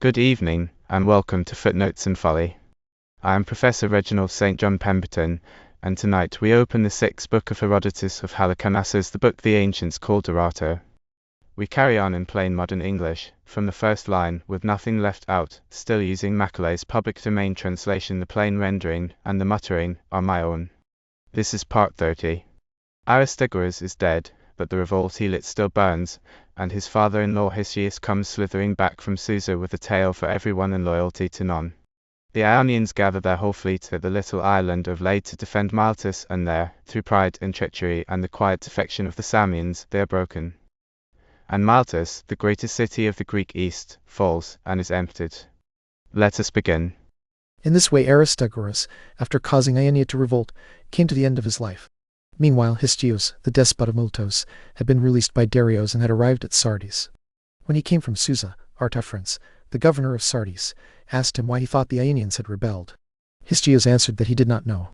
Good evening, and welcome to Footnotes Folly. I am Professor Reginald St. John Pemberton, and tonight we open the sixth book of Herodotus of Halicarnassus, the book the ancients called Erato. We carry on in plain modern English, from the first line, with nothing left out, still using Macaulay's public domain translation. The plain rendering and the muttering are my own. This is part 30. Aristagoras is dead, but the revolt he lit still burns, and his father-in-law Histiaeus comes slithering back from Susa with a tale for everyone and loyalty to none. The Ionians gather their whole fleet at the little island of Lade to defend Miletus, and there, through pride and treachery and the quiet defection of the Samians, they are broken. And Miletus, the greatest city of the Greek East, falls and is emptied. Let us begin. In this way Aristagoras, after causing Ionia to revolt, came to the end of his life. Meanwhile Histiaeus, the despot of Miletus, had been released by Darius and had arrived at Sardes. When he came from Susa, Artaphernes, the governor of Sardes, asked him why he thought the Ionians had rebelled. Histiaeus answered that he did not know.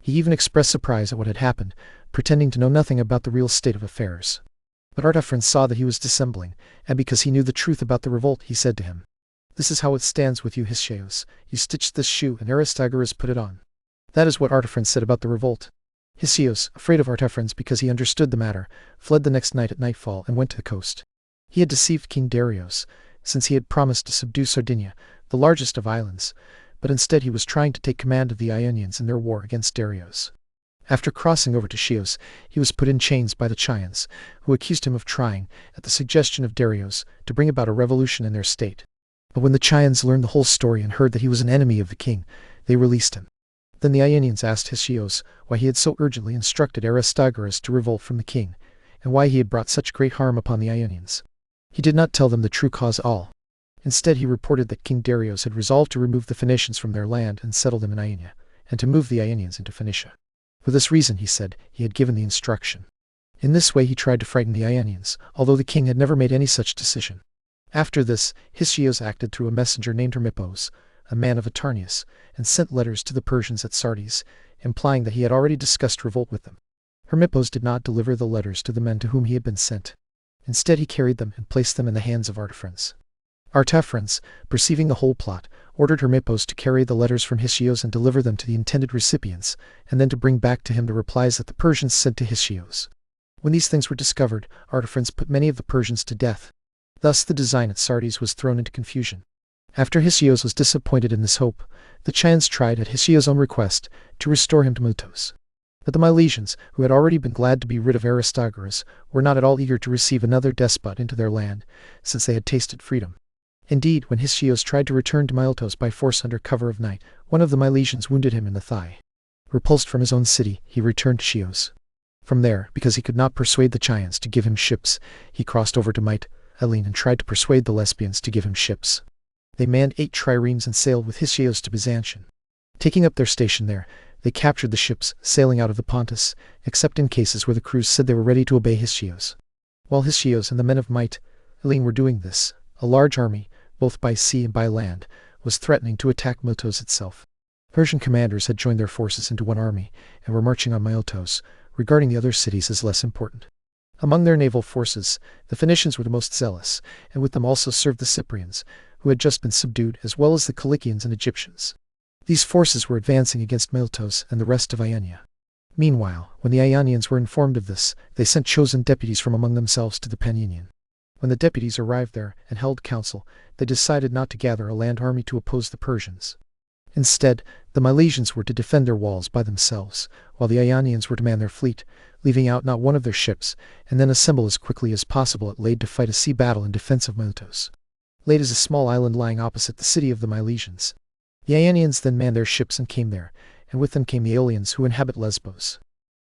He even expressed surprise at what had happened, pretending to know nothing about the real state of affairs. But Artaphernes saw that he was dissembling, and because he knew the truth about the revolt, he said to him, "This is how it stands with you, Histiaeus. You stitched this shoe, and Aristagoras put it on." That is what Artaphernes said about the revolt. Histiaeus, afraid of Artaphernes because he understood the matter, fled the next night at nightfall and went to the coast. He had deceived King Darius, since he had promised to subdue Sardinia, the largest of islands, but instead he was trying to take command of the Ionians in their war against Darius. After crossing over to Chios, he was put in chains by the Chians, who accused him of trying, at the suggestion of Darius, to bring about a revolution in their state. But when the Chians learned the whole story and heard that he was an enemy of the king, they released him. Then the Ionians asked Histiaeus why he had so urgently instructed Aristagoras to revolt from the king, and why he had brought such great harm upon the Ionians. He did not tell them the true cause all. Instead he reported that King Darius had resolved to remove the Phoenicians from their land and settle them in Ionia, and to move the Ionians into Phoenicia. For this reason, he said, he had given the instruction. In this way he tried to frighten the Ionians, although the king had never made any such decision. After this, Histiaeus acted through a messenger named Hermippos, a man of Atarneus, and sent letters to the Persians at Sardes, implying that he had already discussed revolt with them. Hermippos did not deliver the letters to the men to whom he had been sent. Instead he carried them and placed them in the hands of Artaphernes. Artaphernes, perceiving the whole plot, ordered Hermippos to carry the letters from Histiaeus and deliver them to the intended recipients, and then to bring back to him the replies that the Persians sent to Histiaeus. When these things were discovered, Artaphernes put many of the Persians to death. Thus the design at Sardes was thrown into confusion. After Histiaeus was disappointed in this hope, the Chians tried, at Histiaeus' own request, to restore him to Miletus. But the Milesians, who had already been glad to be rid of Aristagoras, were not at all eager to receive another despot into their land, since they had tasted freedom. Indeed, when Histiaeus tried to return to Miletus by force under cover of night, one of the Milesians wounded him in the thigh. Repulsed from his own city, he returned to Chios. From there, because he could not persuade the Chians to give him ships, he crossed over to Macmillan and tried to persuade the Lesbians to give him ships. They manned 8 triremes and sailed with Histiaeus to Byzantium. Taking up their station there, they captured the ships sailing out of the Pontus, except in cases where the crews said they were ready to obey Histiaeus. While Histiaeus and the men of Macmillan were doing this, a large army, both by sea and by land, was threatening to attack Miletus itself. Persian commanders had joined their forces into one army, and were marching on Miletus, regarding the other cities as less important. Among their naval forces, the Phoenicians were the most zealous, and with them also served the Cyprians, who had just been subdued, as well as the Cilicians and Egyptians. These forces were advancing against Miletus and the rest of Ionia. Meanwhile, when the Ionians were informed of this, they sent chosen deputies from among themselves to the Pannonian. When the deputies arrived there and held council, they decided not to gather a land army to oppose the Persians. Instead, the Milesians were to defend their walls by themselves, while the Ionians were to man their fleet, leaving out not one of their ships, and then assemble as quickly as possible at Lade to fight a sea battle in defense of Miletus. Lade is a small island lying opposite the city of the Milesians. The Ionians then manned their ships and came there, and with them came the Aeolians who inhabit Lesbos.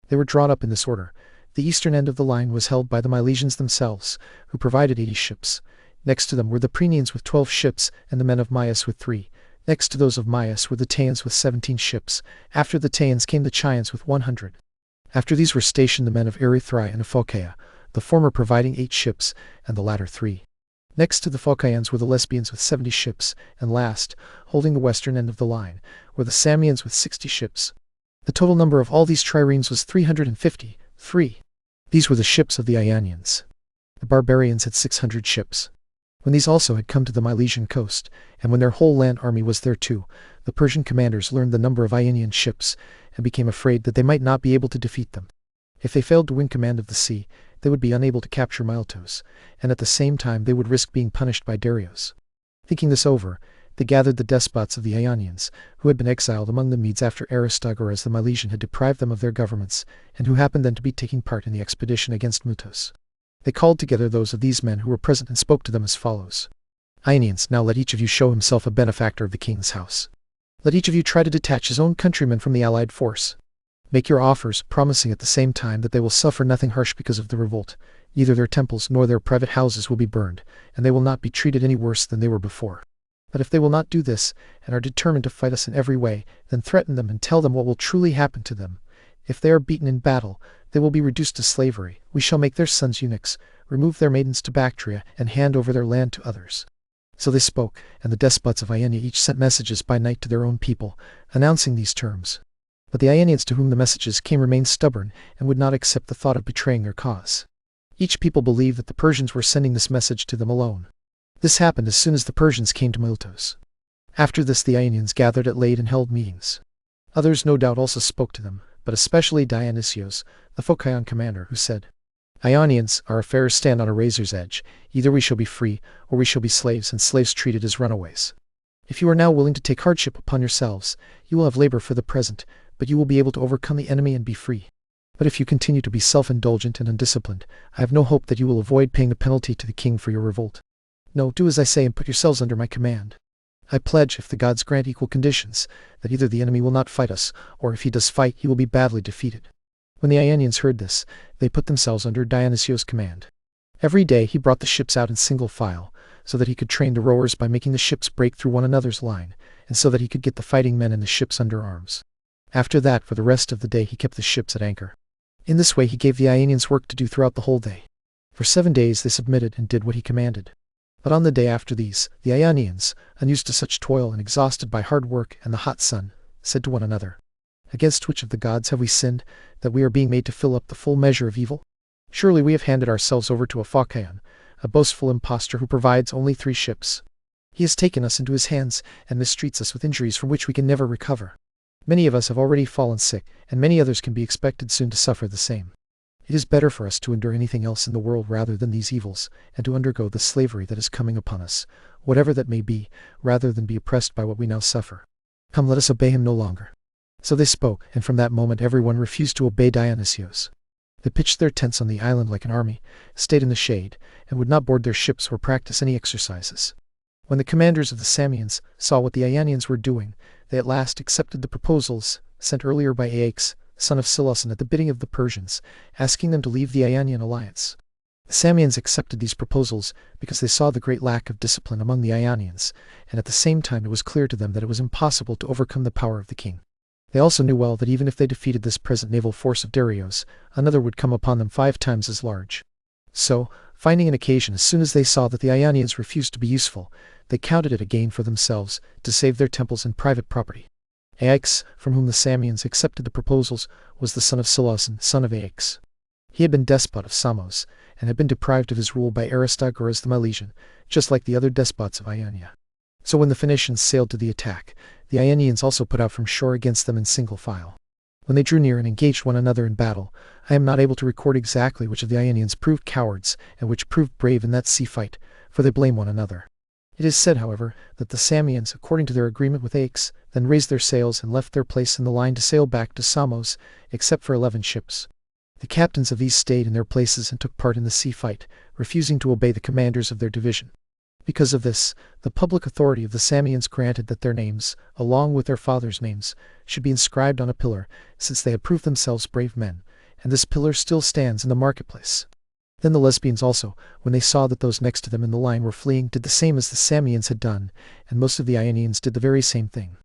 They were drawn up in this order. The eastern end of the line was held by the Milesians themselves, who provided 80 ships. Next to them were the Prenians with 12 ships, and the men of Myus with 3. Next to those of Myus were the Teians with 17 ships. After the Teians came the Chians with 100. After these were stationed the men of Erythrae and Phocaea, the former providing 8 ships, and the latter 3. Next to the Phocians were the Lesbians with 70 ships, and last, holding the western end of the line, were the Samians with 60 ships. The total number of all these triremes was 353. These were the ships of the Ionians. The barbarians had 600 ships. When these also had come to the Milesian coast, and when their whole land army was there too, the Persian commanders learned the number of Ionian ships, and became afraid that they might not be able to defeat them. If they failed to win command of the sea, they would be unable to capture Miletus, and at the same time they would risk being punished by Darius. Thinking this over, they gathered the despots of the Ionians, who had been exiled among the Medes after Aristogoras the Milesian had deprived them of their governments, and who happened then to be taking part in the expedition against Miletus. They called together those of these men who were present and spoke to them as follows. Ionians, now let each of you show himself a benefactor of the king's house. Let each of you try to detach his own countrymen from the allied force. Make your offers, promising at the same time that they will suffer nothing harsh because of the revolt. Neither their temples nor their private houses will be burned, and they will not be treated any worse than they were before. But if they will not do this, and are determined to fight us in every way, then threaten them and tell them what will truly happen to them. If they are beaten in battle, they will be reduced to slavery. We shall make their sons eunuchs, remove their maidens to Bactria, and hand over their land to others. So they spoke, and the despots of Ionia each sent messages by night to their own people, announcing these terms. But the Ionians to whom the messages came remained stubborn, and would not accept the thought of betraying their cause. Each people believed that the Persians were sending this message to them alone. This happened as soon as the Persians came to Miletus. After this the Ionians gathered at Lade and held meetings. Others no doubt also spoke to them, but especially Dionysius, the Phocian commander, who said, Ionians, our affairs stand on a razor's edge. Either we shall be free, or we shall be slaves, and slaves treated as runaways. If you are now willing to take hardship upon yourselves, you will have labor for the present, but you will be able to overcome the enemy and be free. But if you continue to be self-indulgent and undisciplined, I have no hope that you will avoid paying the penalty to the king for your revolt. No, do as I say and put yourselves under my command. I pledge, if the gods grant equal conditions, that either the enemy will not fight us, or if he does fight, he will be badly defeated. When the Ionians heard this, they put themselves under Dionysius' command. Every day he brought the ships out in single file, so that he could train the rowers by making the ships break through one another's line, and so that he could get the fighting men in the ships under arms. After that, for the rest of the day he kept the ships at anchor. In this way he gave the Ionians work to do throughout the whole day. For 7 days they submitted and did what he commanded. But on the day after these, the Ionians, unused to such toil and exhausted by hard work and the hot sun, said to one another, Against which of the gods have we sinned, that we are being made to fill up the full measure of evil? Surely we have handed ourselves over to a Phocian, a boastful impostor who provides only 3 ships. He has taken us into his hands and mistreats us with injuries from which we can never recover. Many of us have already fallen sick, and many others can be expected soon to suffer the same. It is better for us to endure anything else in the world rather than these evils, and to undergo the slavery that is coming upon us, whatever that may be, rather than be oppressed by what we now suffer. Come, let us obey him no longer. So they spoke, and from that moment everyone refused to obey Dionysius. They pitched their tents on the island like an army, stayed in the shade, and would not board their ships or practice any exercises. When the commanders of the Samians saw what the Ionians were doing, they at last accepted the proposals sent earlier by Aix, son of Seleucus, at the bidding of the Persians, asking them to leave the Ionian alliance. The Samians accepted these proposals because they saw the great lack of discipline among the Ionians, and at the same time it was clear to them that it was impossible to overcome the power of the king. They also knew well that even if they defeated this present naval force of Darius, another would come upon them 5 times as large. So, finding an occasion as soon as they saw that the Ionians refused to be useful, they counted it a gain for themselves to save their temples and private property. Aix, from whom the Samians accepted the proposals, was the son of Seleucus, son of Aix. He had been despot of Samos, and had been deprived of his rule by Aristogoras the Milesian, just like the other despots of Ionia. So when the Phoenicians sailed to the attack, the Ionians also put out from shore against them in single file. When they drew near and engaged one another in battle, I am not able to record exactly which of the Ionians proved cowards and which proved brave in that sea fight, for they blame one another. It is said, however, that the Samians, according to their agreement with Aix, then raised their sails and left their place in the line to sail back to Samos, except for 11 ships. The captains of these stayed in their places and took part in the sea fight, refusing to obey the commanders of their division. Because of this, the public authority of the Samians granted that their names, along with their fathers' names, should be inscribed on a pillar, since they had proved themselves brave men, and this pillar still stands in the marketplace. Then the Lesbians also, when they saw that those next to them in the line were fleeing, did the same as the Samians had done, and most of the Ionians did the very same thing.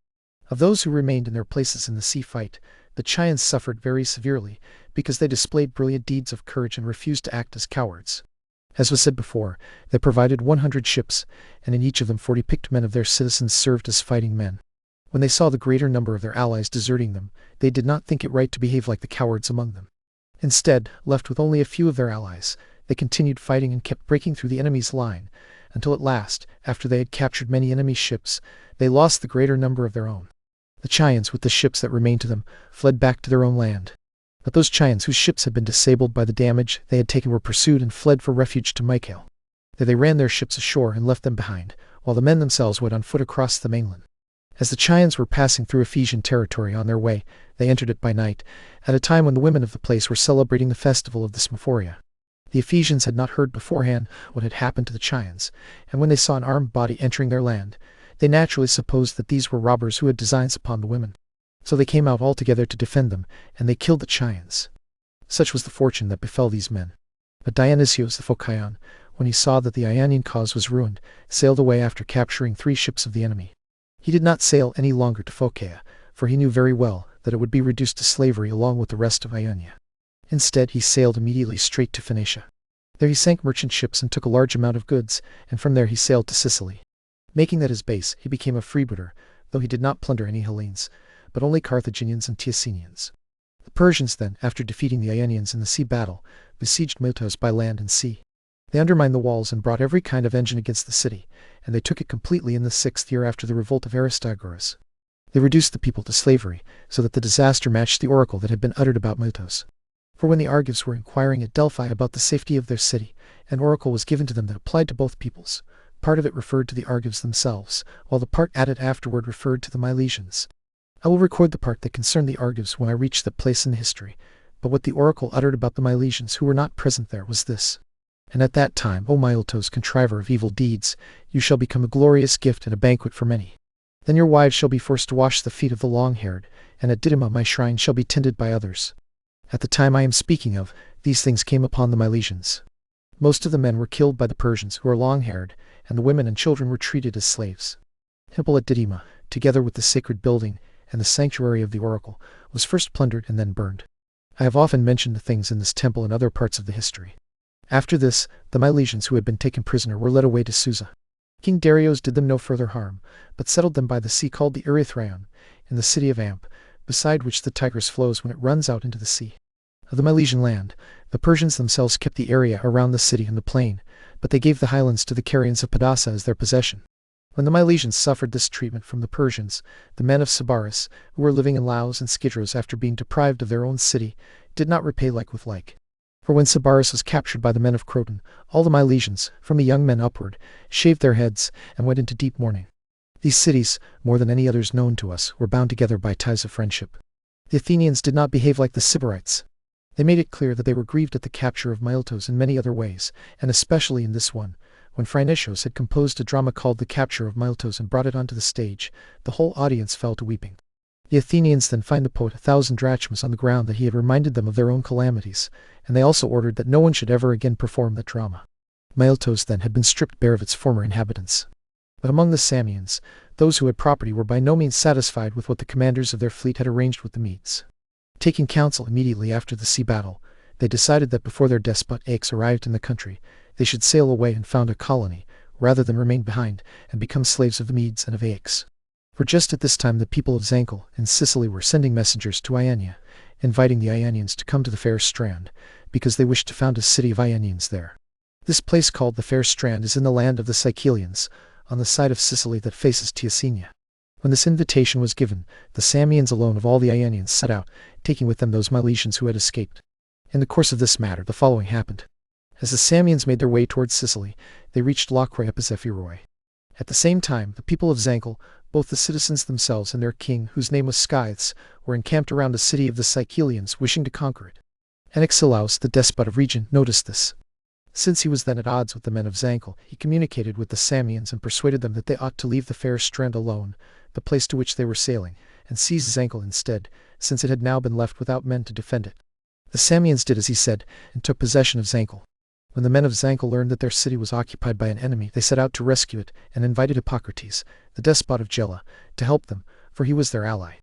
Of those who remained in their places in the sea fight, the Chians suffered very severely, because they displayed brilliant deeds of courage and refused to act as cowards. As was said before, they provided 100 ships, and in each of them 40 picked men of their citizens served as fighting men. When they saw the greater number of their allies deserting them, they did not think it right to behave like the cowards among them. Instead, left with only a few of their allies, they continued fighting and kept breaking through the enemy's line, until at last, after they had captured many enemy ships, they lost the greater number of their own. The Chians, with the ships that remained to them, fled back to their own land. But those Chians whose ships had been disabled by the damage they had taken were pursued and fled for refuge to Macaulay. There they ran their ships ashore and left them behind, while the men themselves went on foot across the mainland. As the Chians were passing through Ephesian territory on their way, they entered it by night, at a time when the women of the place were celebrating the festival of the Symphorия. The Ephesians had not heard beforehand what had happened to the Chians, and when they saw an armed body entering their land, they naturally supposed that these were robbers who had designs upon the women. So they came out all together to defend them, and they killed the Chians. Such was the fortune that befell these men. But Dionysius the Phocion, when he saw that the Ionian cause was ruined, sailed away after capturing 3 ships of the enemy. He did not sail any longer to Phocaea, for he knew very well that it would be reduced to slavery along with the rest of Ionia. Instead, he sailed immediately straight to Phoenicia. There he sank merchant ships and took a large amount of goods, and from there he sailed to Sicily. Making that his base, he became a freebooter, though he did not plunder any Hellenes, but only Carthaginians and Teassinians. The Persians then, after defeating the Ionians in the sea battle, besieged Miletus by land and sea. They undermined the walls and brought every kind of engine against the city, and they took it completely in the 6th year after the revolt of Aristogoras. They reduced the people to slavery, so that the disaster matched the oracle that had been uttered about Miletus. For when the Argives were inquiring at Delphi about the safety of their city, an oracle was given to them that applied to both peoples. Part of it referred to the Argives themselves, while the part added afterward referred to the Milesians. I will record the part that concerned the Argives when I reach that place in history, but what the oracle uttered about the Milesians who were not present there was this. And at that time, O Miletus, contriver of evil deeds, you shall become a glorious gift and a banquet for many. Then your wives shall be forced to wash the feet of the long-haired, and at Didyma my shrine shall be tended by others. At the time I am speaking of, these things came upon the Milesians. Most of the men were killed by the Persians, who are long-haired, and the women and children were treated as slaves. Temple at Didyma, together with the sacred building and the sanctuary of the oracle, was first plundered and then burned. I have often mentioned the things in this temple and other parts of the history. After this, the Milesians who had been taken prisoner were led away to Susa. King Darius did them no further harm, but settled them by the sea called the Erythraeon, in the city of Amp, beside which the Tigris flows when it runs out into the sea. Of the Milesian land, the Persians themselves kept the area around the city and the plain, but they gave the highlands to the Carians of Padassa as their possession. When the Milesians suffered this treatment from the Persians, the men of Sybaris, who were living in Laos and Skidros after being deprived of their own city, did not repay like with like. For when Sybaris was captured by the men of Croton, all the Milesians, from the young men upward, shaved their heads and went into deep mourning. These cities, more than any others known to us, were bound together by ties of friendship. The Athenians did not behave like the Sybarites. They made it clear that they were grieved at the capture of Miletus in many other ways, and especially in this one. When Phrynichus had composed a drama called The Capture of Miletus and brought it onto the stage, the whole audience fell to weeping. The Athenians then fined the poet 1,000 drachmas on the ground that he had reminded them of their own calamities, and they also ordered that no one should ever again perform that drama. Miletus then had been stripped bare of its former inhabitants. But among the Samians, those who had property were by no means satisfied with what the commanders of their fleet had arranged with the Medes. Taking counsel immediately after the sea battle, they decided that before their despot Aix arrived in the country, they should sail away and found a colony, rather than remain behind and become slaves of the Medes and of Aix. For just at this time the people of Zancle and Sicily were sending messengers to Ionia, inviting the Ionians to come to the fair strand, because they wished to found a city of Ionians there. This place called the Fair Strand is in the land of the Sicilians, on the side of Sicily that faces Teassinia. When this invitation was given, the Samians alone of all the Ionians set out, taking with them those Milesians who had escaped. In the course of this matter the following happened. As the Samians made their way towards Sicily, they reached Locroy Epizephiroi. At the same time, the people of Zancle, both the citizens themselves and their king, whose name was Scythes, were encamped around the city of the Sicilians, wishing to conquer it. Anaxilaus, the despot of region, noticed this. Since he was then at odds with the men of Zancle, he communicated with the Samians and persuaded them that they ought to leave the Fair Strand alone, the place to which they were sailing, and seize Zancle instead, since it had now been left without men to defend it. The Samians did as he said, and took possession of Zancle. When the men of Zancle learned that their city was occupied by an enemy, they set out to rescue it, and invited Hippocrates, the despot of Gela, to help them, for he was their ally.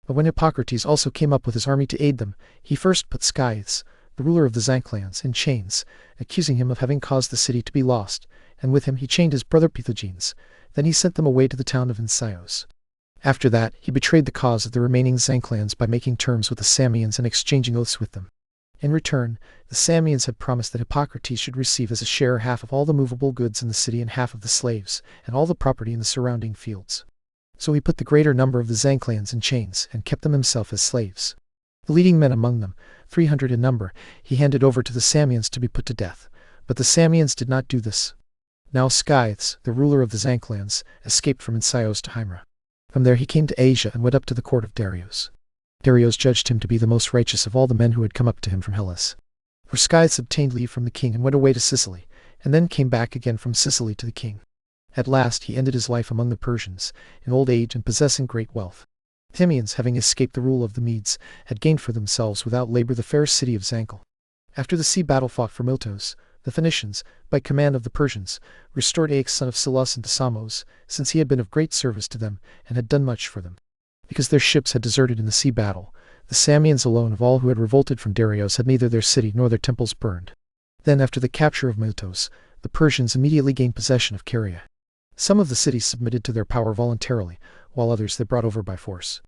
But when Hippocrates also came up with his army to aid them, he first put Scythes, the ruler of the Zancleans, in chains, accusing him of having caused the city to be lost, and with him he chained his brother Pythogenes. Then he sent them away to the town of Insios. After that, he betrayed the cause of the remaining Zancleans by making terms with the Samians and exchanging oaths with them. In return, the Samians had promised that Hippocrates should receive as a share half of all the movable goods in the city and half of the slaves, and all the property in the surrounding fields. So he put the greater number of the Zancleans in chains, and kept them himself as slaves. The leading men among them, 300 in number, he handed over to the Samians to be put to death. But the Samians did not do this. Now Scythes, the ruler of the Zancleans, escaped from Histiaeus to Himera. From there he came to Asia and went up to the court of Darius. Darius judged him to be the most righteous of all the men who had come up to him from Hellas. For Scythes obtained leave from the king and went away to Sicily, and then came back again from Sicily to the king. At last he ended his life among the Persians, in old age and possessing great wealth. The Thymians, having escaped the rule of the Medes, had gained for themselves without labor the fair city of Zancle. After the sea battle fought for Miletos, the Phoenicians, by command of the Persians, restored Aix son of Silas into Samos, since he had been of great service to them, and had done much for them. Because their ships had deserted in the sea battle, the Samians alone of all who had revolted from Darius had neither their city nor their temples burned. Then, after the capture of Miletos, the Persians immediately gained possession of Caria. Some of the cities submitted to their power voluntarily, while others they brought over by force.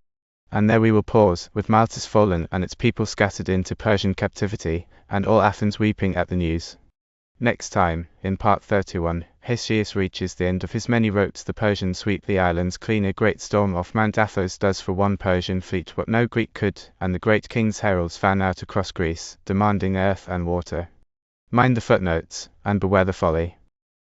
And there we will pause, with Maltus fallen and its people scattered into Persian captivity, and all Athens weeping at the news. Next time, in part 31, Histiaeus reaches the end of his many ropes. The Persians sweep the islands clean. A great storm off Mount Athos does for one Persian fleet what no Greek could, and the great king's heralds fan out across Greece, demanding earth and water. Mind the footnotes, and beware the folly.